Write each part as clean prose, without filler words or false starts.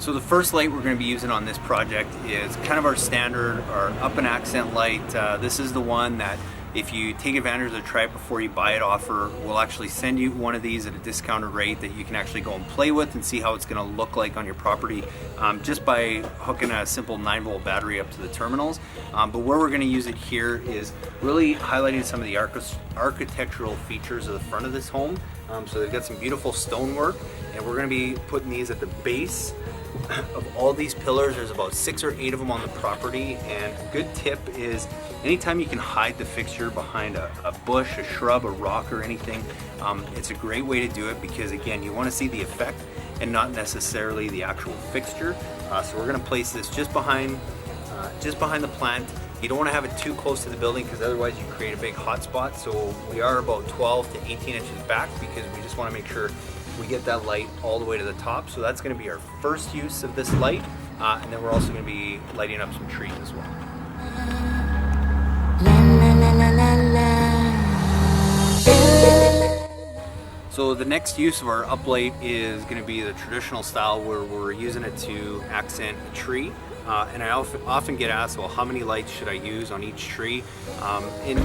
So the first light we're going to be using on this project is kind of our standard, our up and accent light. This is the one that if you take advantage of the Try It Before You Buy It offer, we'll actually send you one of these at a discounted rate that you can actually go and play with and see how it's going to look like on your property just by hooking a simple 9-volt battery up to the terminals. But where we're going to use it here is really highlighting some of the architectural features of the front of this home. So they've got some beautiful stonework, and we're going to be putting these at the base of all these pillars. There's about 6 or 8 of them on the property, and a good tip is anytime you can hide the fixture behind a bush, a shrub, a rock, or anything, it's a great way to do it because again, you want to see the effect and not necessarily the actual fixture. So we're going to place this just behind the plant. You don't want to have it too close to the building because otherwise you create a big hot spot. So we are about 12 to 18 inches back because we just want to make sure we get that light all the way to the top. So that's going to be our first use of this light, and then we're also going to be lighting up some trees as well. So the next use of our uplight is going to be the traditional style where we're using it to accent a tree. And I often get asked, well, how many lights should I use on each tree? And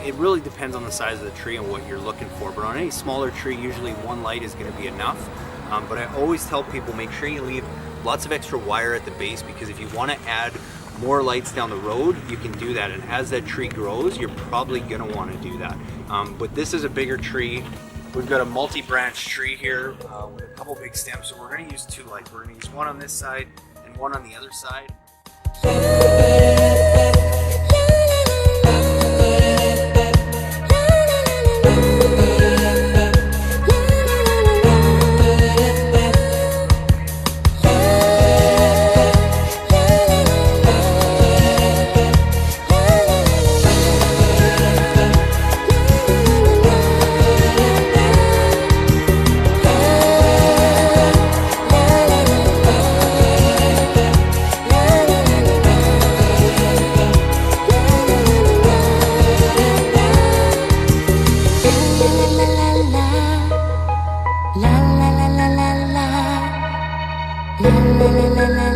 it really depends on the size of the tree and what you're looking for. But on any smaller tree, usually one light is going to be enough. But I always tell people, make sure you leave lots of extra wire at the base, because if you want to add more lights down the road, you can do that. And as that tree grows, you're probably going to want to do that. But this is a bigger tree. We've got a multi-branch tree here with a couple big stems. So we're going to use 2 lights. We're going to use one on this side and one on the other side. La la la la la la la la la la.